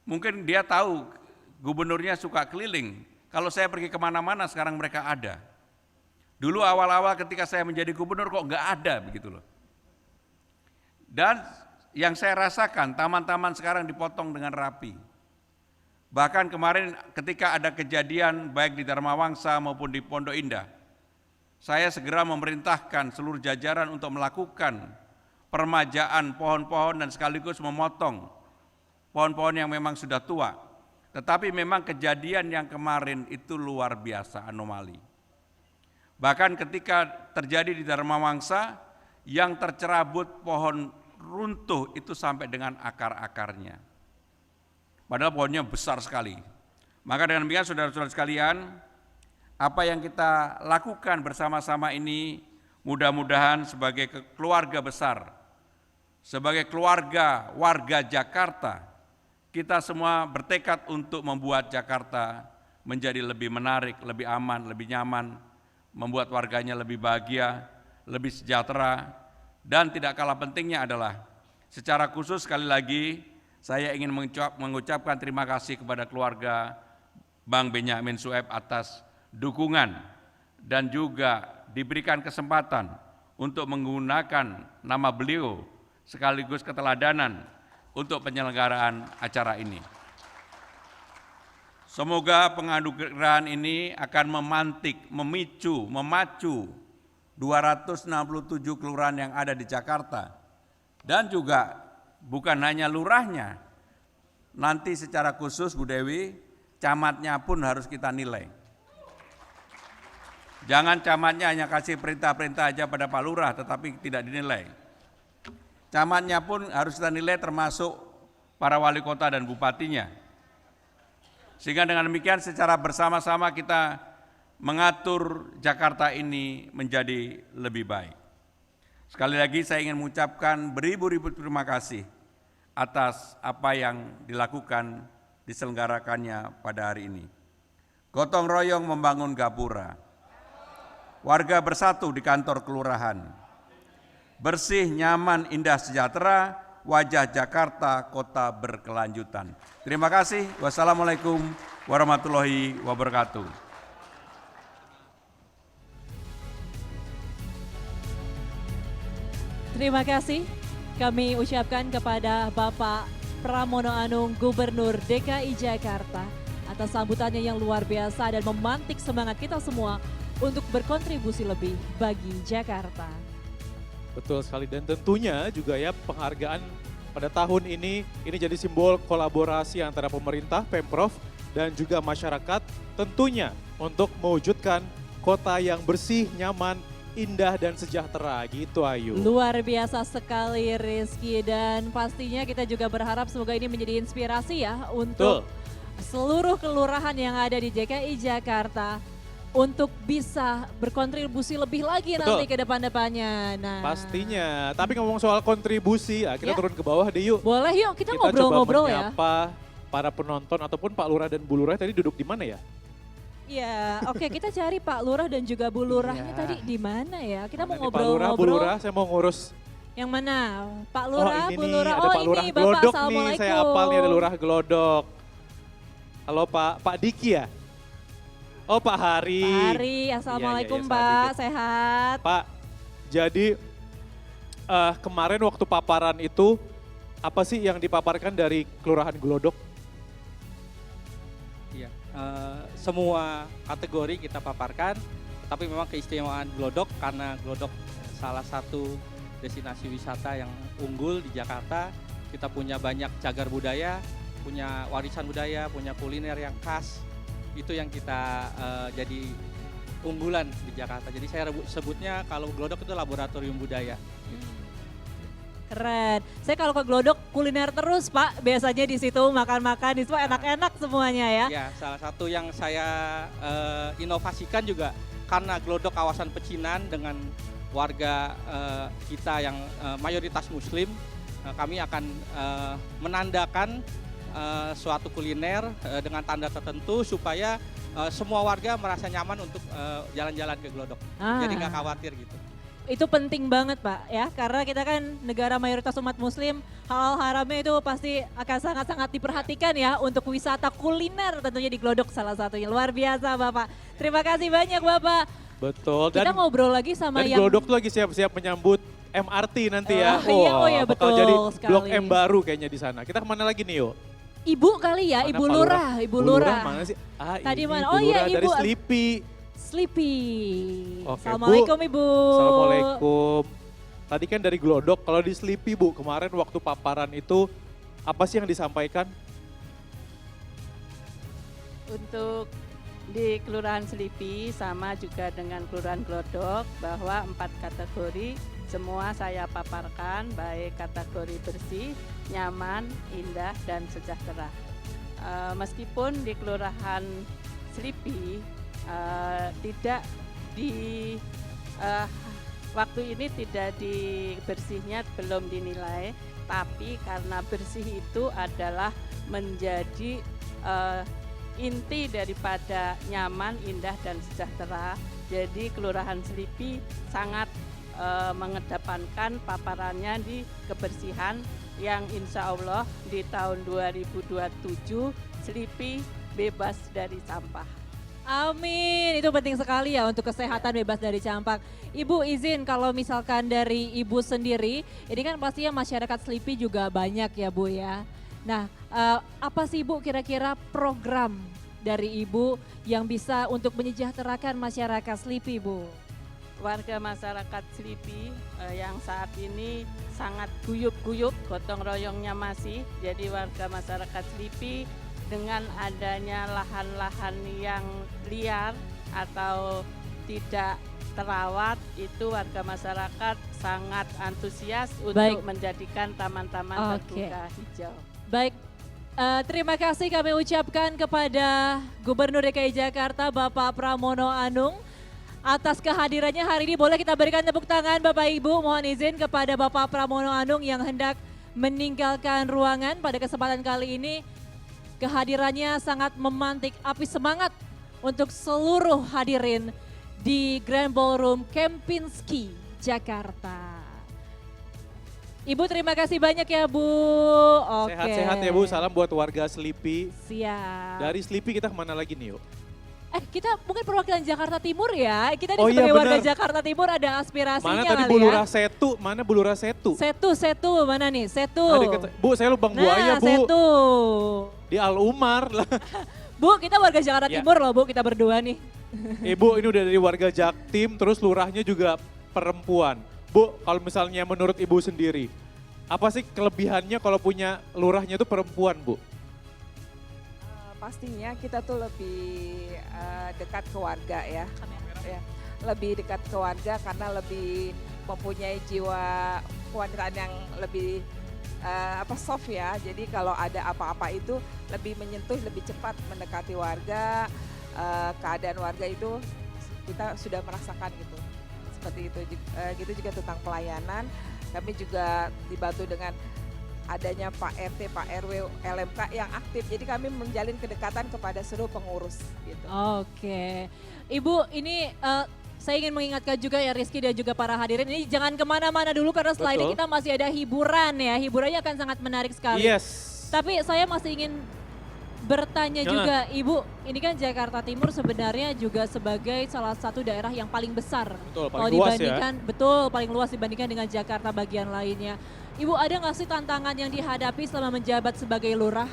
Mungkin dia tahu gubernurnya suka keliling, kalau saya pergi kemana-mana sekarang mereka ada. Dulu awal-awal ketika saya menjadi gubernur kok nggak ada begitu loh. Dan yang saya rasakan taman-taman sekarang dipotong dengan rapi. Bahkan kemarin ketika ada kejadian baik di Dharma Wangsa maupun di Pondok Indah, saya segera memerintahkan seluruh jajaran untuk melakukan permajaan pohon-pohon dan sekaligus memotong pohon-pohon yang memang sudah tua. Tetapi memang kejadian yang kemarin itu luar biasa, anomali. Bahkan ketika terjadi di Dharma Wangsa, yang tercerabut pohon runtuh itu sampai dengan akar-akarnya. Padahal pohonnya besar sekali. Maka dengan demikian saudara-saudara sekalian, apa yang kita lakukan bersama-sama ini mudah-mudahan sebagai keluarga besar, sebagai keluarga warga Jakarta, kita semua bertekad untuk membuat Jakarta menjadi lebih menarik, lebih aman, lebih nyaman, membuat warganya lebih bahagia, lebih sejahtera, dan tidak kalah pentingnya adalah secara khusus sekali lagi saya ingin mengucapkan terima kasih kepada keluarga Bang Benyamin Sueb atas dukungan dan juga diberikan kesempatan untuk menggunakan nama beliau sekaligus keteladanan untuk penyelenggaraan acara ini. Semoga penganugerahan ini akan memacu 267 kelurahan yang ada di Jakarta dan juga bukan hanya lurahnya, nanti secara khusus Bu Dewi, camatnya pun harus kita nilai. Jangan camatnya hanya kasih perintah-perintah aja pada Pak Lurah tetapi tidak dinilai. Camatnya pun harus kita nilai termasuk para wali kota dan bupatinya. Sehingga dengan demikian secara bersama-sama kita mengatur Jakarta ini menjadi lebih baik. Sekali lagi saya ingin mengucapkan beribu-ribu terima kasih atas apa yang dilakukan diselenggarakannya pada hari ini. Gotong royong membangun gapura, warga bersatu di kantor kelurahan, bersih, nyaman, indah, sejahtera, wajah Jakarta kota berkelanjutan. Terima kasih. Wassalamualaikum warahmatullahi wabarakatuh. Terima kasih kami ucapkan kepada Bapak Pramono Anung, Gubernur DKI Jakarta, atas sambutannya yang luar biasa dan memantik semangat kita semua untuk berkontribusi lebih bagi Jakarta. Betul sekali, dan tentunya juga ya penghargaan pada tahun ini jadi simbol kolaborasi antara pemerintah, Pemprov, dan juga masyarakat tentunya untuk mewujudkan kota yang bersih, nyaman, indah dan sejahtera gitu Ayu. Luar biasa sekali Rizky, dan pastinya kita juga berharap semoga ini menjadi inspirasi ya untuk seluruh kelurahan yang ada di DKI Jakarta untuk bisa berkontribusi lebih lagi nanti ke depan-depannya. Nah, pastinya. Tapi ngomong soal kontribusi, kita turun ke bawah deh yuk. Boleh yuk, kita ngobrol-ngobrol ya. Menyapa para penonton ataupun Pak Lurah dan Bu Lurah tadi duduk di mana ya? Iya, oke, kita cari Pak Lurah dan juga Bu Lurahnya tadi di mana ya? Kita mau ngobrol-ngobrol. Pak Lurah, Bu Lurah, saya mau ngurus. Yang mana? Pak Lurah, ini Bu Lurah. ada Pak Lurah ini Glodok Bapak, Assalamualaikum. nih, saya apal nih ada Lurah Glodok. Halo Pak Diki ya? Oh Pak Hari. Pak Hari, Assalamualaikum Pak, sehat. Pak, jadi kemarin waktu paparan itu, apa sih yang dipaparkan dari Kelurahan Glodok? Iya, semua kategori kita paparkan, tapi memang keistimewaan Glodok karena Glodok salah satu destinasi wisata yang unggul di Jakarta. Kita punya banyak cagar budaya, punya warisan budaya, punya kuliner yang khas. Itu yang kita jadi unggulan di Jakarta. Jadi saya sebutnya kalau Glodok itu laboratorium budaya. Keren. Saya kalau ke Glodok kuliner terus Pak, biasanya di situ makan-makan, di situ enak-enak semuanya ya. Ya, salah satu yang saya inovasikan juga karena Glodok kawasan pecinan dengan warga kita yang mayoritas Muslim, kami akan menandakan suatu kuliner dengan tanda tertentu supaya semua warga merasa nyaman untuk jalan-jalan ke Glodok. Jadi nggak khawatir gitu. Itu penting banget Pak ya, karena kita kan negara mayoritas umat muslim, halal haramnya itu pasti akan sangat-sangat diperhatikan ya untuk wisata kuliner tentunya di Glodok salah satunya. Luar biasa Bapak, terima kasih banyak Bapak. Betul. Kita ngobrol lagi sama dan yang... Glodok tuh lagi siap-siap menyambut MRT nanti ya. Oh iya bakal betul jadi sekali. Blok M baru kayaknya di sana. Kita kemana lagi nih yo? Ibu kali ya, Mana Ibu Pak Lurah. Ibu Lurah. Mana sih? Tadi ini mana? Bu Oh iya Lurah Ibu. dari Sleepy. Sleepy. Oke, Assalamualaikum Bu. Ibu. Assalamualaikum. Tadi kan dari Glodok, kalau di Sleepy Bu, kemarin waktu paparan itu apa sih yang disampaikan? Untuk di Kelurahan Selipi sama juga dengan Kelurahan Glodok bahwa 4 kategori semua saya paparkan, baik kategori bersih, nyaman, indah, dan sejahtera. Meskipun di Kelurahan Selipi tidak di waktu ini tidak di bersihnya belum dinilai, tapi karena bersih itu adalah menjadi inti daripada nyaman, indah, dan sejahtera. Jadi Kelurahan Selipi sangat mengedepankan paparannya di kebersihan yang insya Allah di tahun 2027 Selipi bebas dari sampah. Amin, itu penting sekali ya untuk kesehatan bebas dari campak. Ibu izin kalau misalkan dari Ibu sendiri, ini kan pastinya masyarakat Selipi juga banyak ya Bu ya. Nah apa sih Ibu kira-kira program dari Ibu yang bisa untuk menyejahterakan masyarakat Selipi Bu? Warga masyarakat Selipi yang saat ini sangat guyup-guyup, gotong royongnya masih. Jadi warga masyarakat Selipi dengan adanya lahan-lahan yang liar atau tidak terawat, itu warga masyarakat sangat antusias untuk menjadikan taman-taman terbuka hijau. Baik, terima kasih kami ucapkan kepada Gubernur DKI Jakarta Bapak Pramono Anung atas kehadirannya hari ini. Boleh kita berikan tepuk tangan Bapak Ibu, mohon izin kepada Bapak Pramono Anung yang hendak meninggalkan ruangan pada kesempatan kali ini. Kehadirannya sangat memantik api semangat untuk seluruh hadirin di Grand Ballroom Kempinski, Jakarta. Ibu terima kasih banyak ya Bu. Oke. Sehat-sehat ya Bu, salam buat warga Selipi. Siap. Dari Selipi kita kemana lagi nih yuk? Kita mungkin perwakilan Jakarta Timur ya. Kita Oh sebagai iya, warga benar. Jakarta Timur ada aspirasinya Mana tadi kali Bu ya. Lurah Setu? Mana Bu Lurah Setu? Setu, mana nih? Setu. Bu, saya Lubang Buaya Bu. Setu. Di Al Umar lah. Bu, kita warga Jakarta Ya. Timur loh Bu, kita berdua nih. Ibu ini udah dari warga Jaktim, terus lurahnya juga perempuan. Bu, kalau misalnya menurut Ibu sendiri, apa sih kelebihannya kalau punya lurahnya itu perempuan Bu? Pastinya kita tuh lebih dekat ke warga ya. Lebih dekat ke warga karena lebih mempunyai jiwa kewanitaan yang lebih soft ya. Jadi kalau ada apa-apa itu lebih menyentuh, lebih cepat mendekati warga. Keadaan warga itu kita sudah merasakan gitu. Seperti itu. Gitu juga tentang pelayanan. Kami juga dibantu dengan adanya Pak RT, Pak RW, LMK yang aktif. Jadi kami menjalin kedekatan kepada seluruh pengurus gitu. Oke. Ibu ini saya ingin mengingatkan juga ya Rizky dan juga para hadirin ini jangan kemana-mana dulu karena setelah ini Betul. kita masih ada hiburan ya. Hiburannya akan sangat menarik sekali. Yes. Tapi saya masih ingin bertanya juga, Ibu, ini kan Jakarta Timur sebenarnya juga sebagai salah satu daerah yang paling besar. Betul, paling kalau luas ya. dibandingkan, betul, paling luas dibandingkan dengan Jakarta bagian lainnya. Ibu ada nggak sih tantangan yang dihadapi selama menjabat sebagai lurah?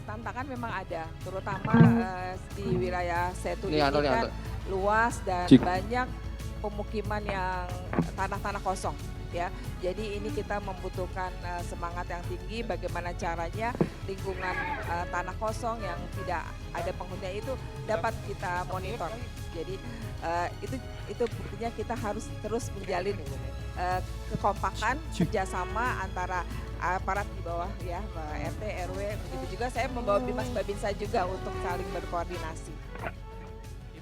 Tantangan memang ada, terutama di wilayah Setu ini kan luas dan banyak pemukiman yang tanah-tanah kosong ya. Jadi ini kita membutuhkan semangat yang tinggi bagaimana caranya lingkungan tanah kosong yang tidak ada penghuninya itu dapat kita monitor. Jadi itu buktinya kita harus terus menjalin kekompakan kerjasama antara aparat di bawah ya, RT, RW, begitu juga saya membawa Bimas Babinsa juga untuk saling berkoordinasi.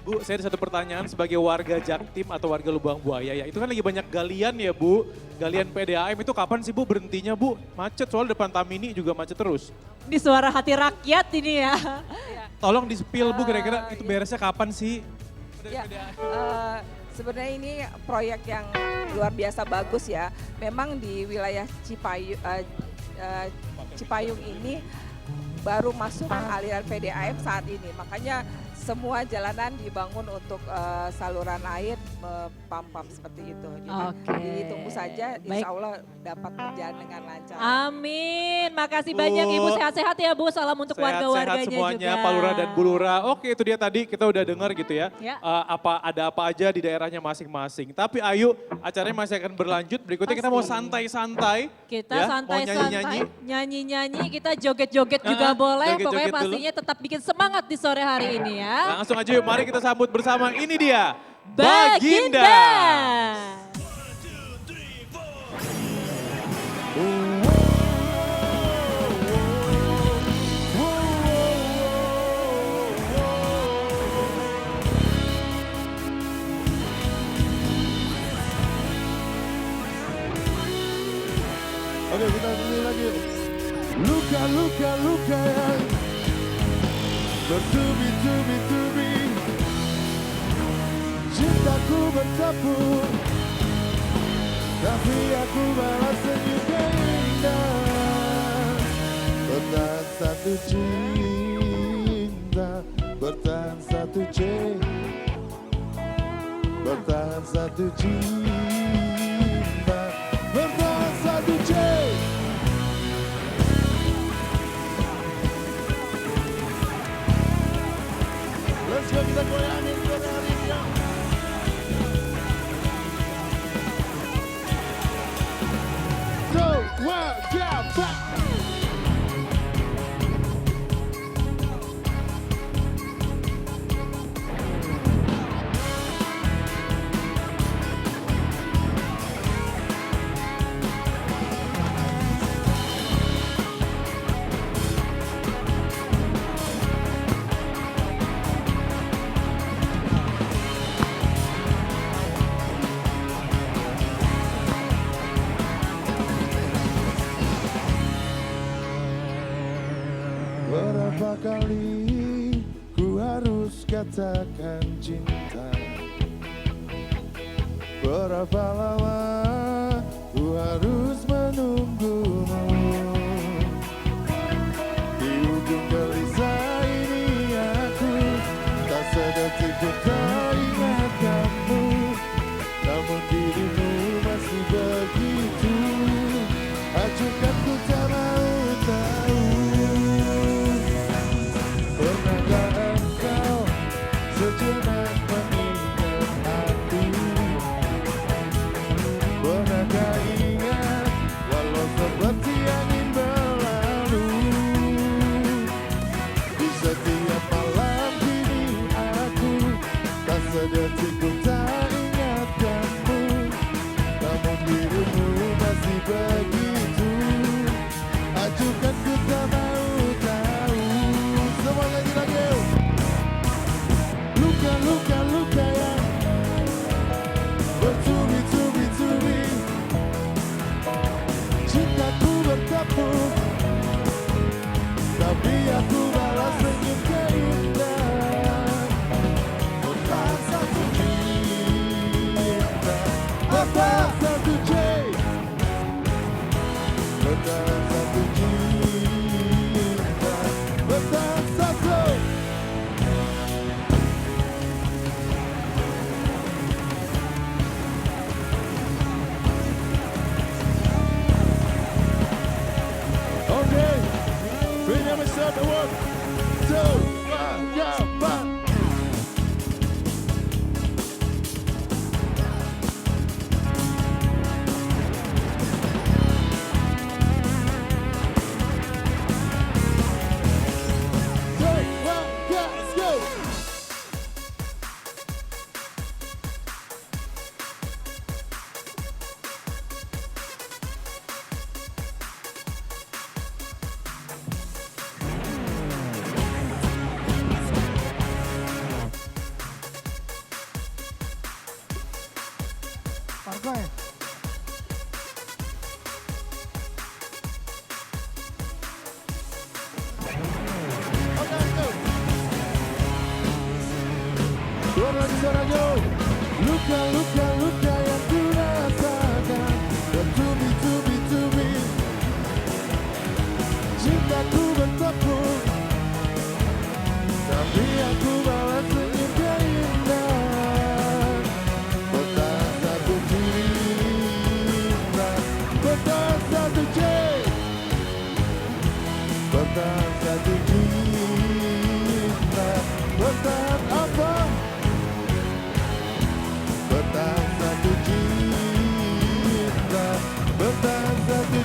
Bu, saya ada satu pertanyaan sebagai warga Jaktim atau warga Lubang Buaya ya. Itu kan lagi banyak galian ya Bu, galian PDAM itu kapan sih Bu berhentinya Bu? Macet soal depan Tamini juga macet terus. Di suara hati rakyat ini ya. Tolong di-spill Bu kira-kira itu beresnya kapan sih? Ya, sebenarnya ini proyek yang luar biasa bagus ya. Memang di wilayah Cipayung ini baru masuk aliran PDAM saat ini. Makanya semua jalanan dibangun untuk saluran air pam-pam seperti itu. Jadi ditunggu saja, insya Allah dapat berjalan dengan lancar. Amin, makasih banyak Ibu, sehat-sehat ya Bu, salam untuk warga-warganya sehat semuanya, juga. Pak Lurah dan Bu Lurah. Oke itu dia tadi kita udah dengar gitu ya, Ya. ada apa aja di daerahnya masing-masing. Tapi ayo acaranya masih akan berlanjut, berikutnya kita mau santai-santai. Kita ya, santai-santai, nyanyi-nyanyi, kita joget-joget juga boleh. joget-joget Pokoknya dulu. pastinya tetap bikin semangat di sore hari ini ya. Langsung aja yuk, mari kita sambut bersama, ini dia Baginda. Oke, kita nyanyi lagi. Luka-luka yang bertubi-tubi-tubi, cintaku bertepuk, tapi aku balas senyum yang indah. Bertahan satu cinta, bertahan satu cinta, bertahan satu cinta, bertahan satu cinta. Let's go, kita goyangin sore hari ini ya. So, one, two, back. Berapa kali ku harus katakan cinta, berapa lama ku harus menunggumu. Di ujung gelisah ini aku tak sedetik pun tak ingat kamu, namun dirimu masih begitu acuhkan ku tak mau tahu. Pernahkah engkau sejenak mengingat hati? Pernahkah ingat walau seperti angin berlalu? Di setiap malam kini aku tak sedetik pun tak ingat kamu, namun dirimu masih begitu acuhkan ku tak mau tahu. Semuanya kita go. Luka-luka yang bertubi-tubi-tubi, cintaku bertepuk, tapi aku balas senyum keindahan. Bertahan satu cinta, bertahan satu cinta, bertahan satu cinta, bertahan satu. Okay, Benjamin start the work. 2, 1, go, 1. lagi suaranya. Luka-luka yang ku rasakan. Bertubi, cintaku bertepuk. Tapi aku balas senyum keindahan. Bertahan satu cinta, bertahan satu bertahan satu cinta, bertahan apa? Bertahan satu cinta, bertahan satu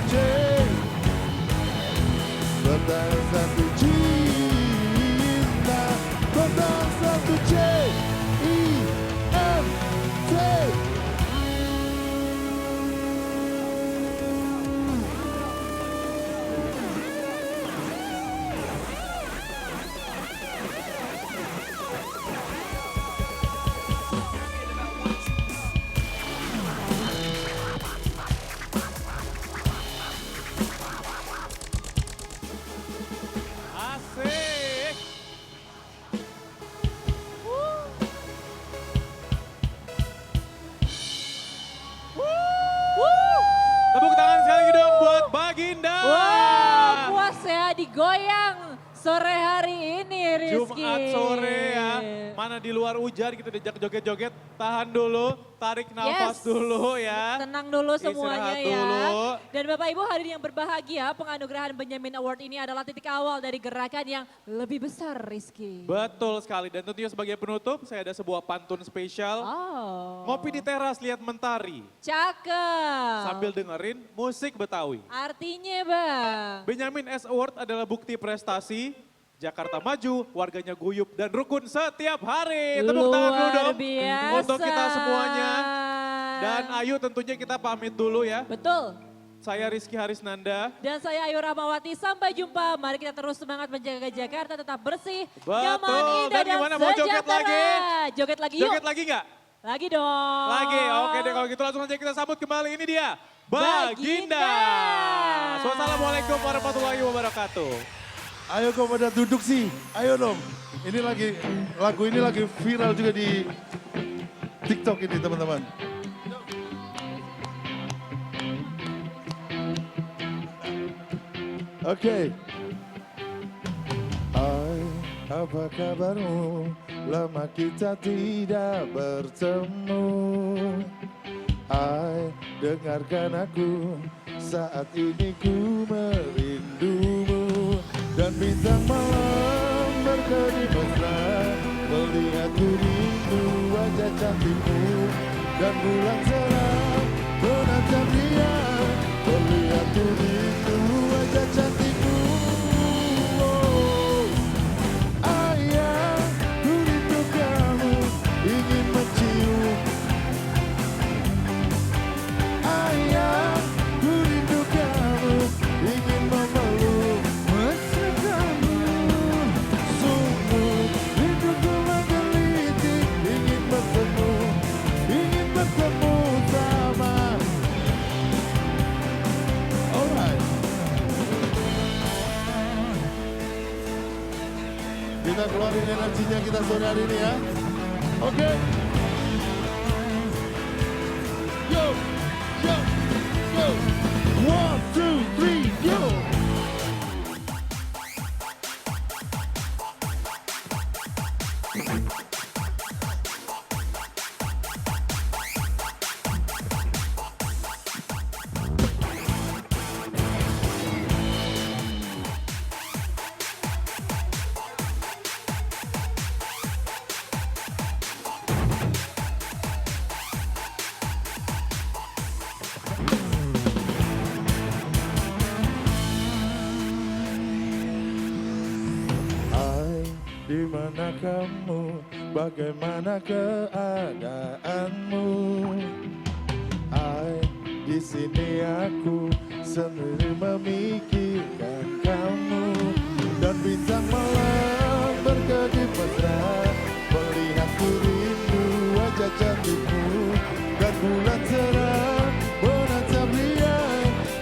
bertahan satu cinta, bertahan satu C-I-M-T. Asik. Tepuk tangan sekali lagi dong buat Baginda. Wow, puas ya digoyang sore hari ini Rizky. Jumat sore ya, mana di luar hujan gitu diajak joget-joget, tahan dulu, tarik nafas dulu ya. Tenang dulu semuanya Istirahat ya. dulu. Dan Bapak Ibu hadirin yang berbahagia, penganugerahan Benjamin Award ini adalah titik awal dari gerakan yang lebih besar Rizky. Betul sekali, dan tentunya sebagai penutup saya ada sebuah pantun spesial. Ngopi di teras lihat mentari, Cakep. sambil dengerin musik Betawi. Artinya Bang. Benjamin S Award adalah bukti prestasi. Jakarta maju, warganya guyup dan rukun setiap hari. Tepuk tangan dulu Luar dong biasa. untuk kita semuanya. Dan Ayu tentunya kita pamit dulu ya. Betul. Saya Rizky Harisnanda. Dan saya Ayu Rahmawati, sampai jumpa. Mari kita terus semangat menjaga Jakarta tetap bersih, Betul. nyaman, indah Dan dan gimana, mau joget sejahtera. lagi? Joget lagi yuk. Joget lagi nggak? Lagi dong. Lagi, oke deh kalau gitu langsung aja kita sambut kembali. Ini dia, Baginda. Baginda. So, assalamualaikum warahmatullahi wabarakatuh. Ayo kau pada duduk sih, ayo dong. Ini lagi, lagu ini lagi viral juga di TikTok ini teman-teman. Oke. Hai, apa kabarmu? Lama kita tidak bertemu. Hai, dengarkan aku, saat ini ku merindumu. Dan bintang malam berkedip mesra, melihatku rindu wajah cantikmu. Dan bulan cerah menatap dia, melihatku rindu wajah cantikmu. Oh, ayah, ku rindu kamu, ingin mencium. Ayah, ku rindu kamu, ingin memeluk. Sungguh rinduku menggelitik, ingin bertemu sama. Alright. Kita keluarin energinya kita sore hari ini ya. Oke. Yo, yo, yo. 1, 2, 3, yo. Di mana kamu? Bagaimana keadaanmu? Di sini aku sendiri memikirkan kamu. Dan bintang malam berkedip mesra, melihatku rindu wajah cantikmu. Dan bulan cerah menatap dia,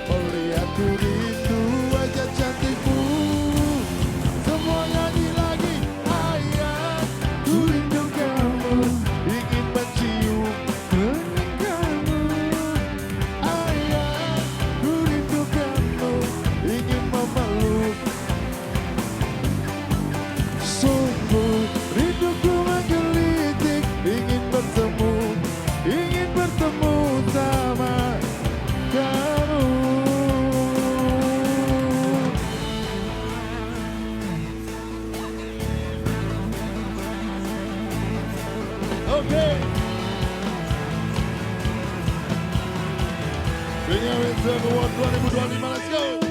melihatku rindu wajah cantikmu. Semua nyanyi lagi, ayah, ku rindu kamu, Oke. Benyamin Slam Award 2025, let's go.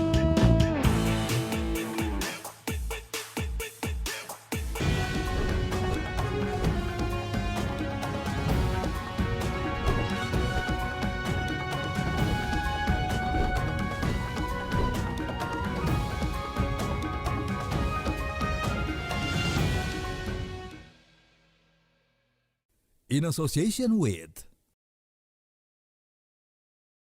In association with